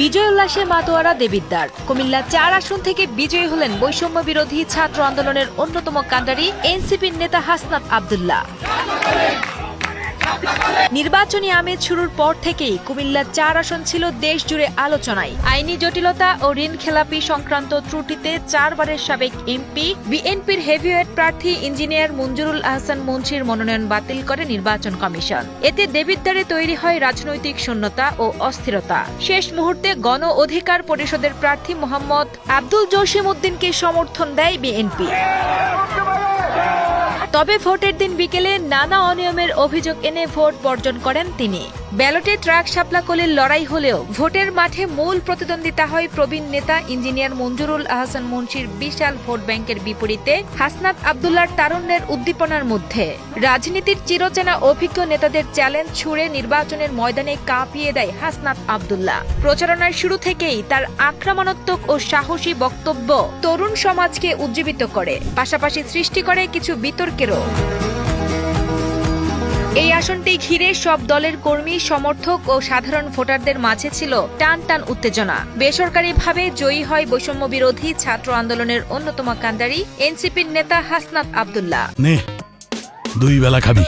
বিজয় উল্লাসে মাতোয়ারা দেবিদ্বার। কুমিল্লা ৪ আসন থেকে বিজয়ী হলেন বৈষম্য বিরোধী ছাত্র আন্দোলনের অন্যতম কাণ্ডারি এনসিপির নেতা হাসনাত আব্দুল্লাহ। নির্বাচনী আমেজ শুরুর পর থেকেই কুমিল্লা ৪ আসন ছিল দেশ জুড়ে আলোচনায়। আইনি জটিলতা ও ঋণ খেলাপি সংক্রান্ত ত্রুটিতে ৪ বারের সাবেক এমপি বিএনপির হেভিওয়েট প্রার্থী ইঞ্জিনিয়ার মঞ্জুরুল আহসান মুন্সির মনোনয়ন বাতিল করে নির্বাচন কমিশন। এতে দেবিদ্বারে তৈরি হয় রাজনৈতিক শূন্যতা ও অস্থিরতা। শেষ মুহূর্তে গণ অধিকার পরিষদের প্রার্থী মোহাম্মদ আব্দুল জসিম উদ্দিনকে সমর্থন দেয় বিএনপি। তবে ভোটের দিন বিকেলে নানা অনিয়মের অভিযোগ এনে ভোট বর্জন করেন তিনি। ব্যালটে ট্রাক শাপলাকলির লড়াই হলেও ভোটের মাঠে মূল প্রতিদ্বন্দ্বিতা হয় প্রবীণ নেতা ইঞ্জিনিয়ার মঞ্জুরুল আহসান মুন্সির বিশাল ভোট ব্যাংকের বিপরীতে হাসনাত আব্দুল্লাহর তারুণ্যের উদ্দীপনার মধ্যে। রাজনীতির চিরচেনা অভিজ্ঞ নেতাদের চ্যালেঞ্জ ছুড়ে নির্বাচনের ময়দানে কাঁপিয়ে দেয় হাসনাত আব্দুল্লাহ। প্রচারণার শুরু থেকেই তার আক্রমণাত্মক ও সাহসী বক্তব্য তরুণ সমাজকে উজ্জীবিত করে, পাশাপাশি সৃষ্টি করে কিছু বিতর্কেরও। এই আসনটি ঘিরে সব দলের কর্মী, সমর্থক ও সাধারণ ভোটারদের মাঝে ছিল টান টান উত্তেজনা। বেসরকারিভাবে জয়ী হয় বৈষম্য বিরোধী ছাত্র আন্দোলনের অন্যতম কাণ্ডারি এনসিপির নেতা হাসনাত আব্দুল্লাহ। দুই বেলা খাবি।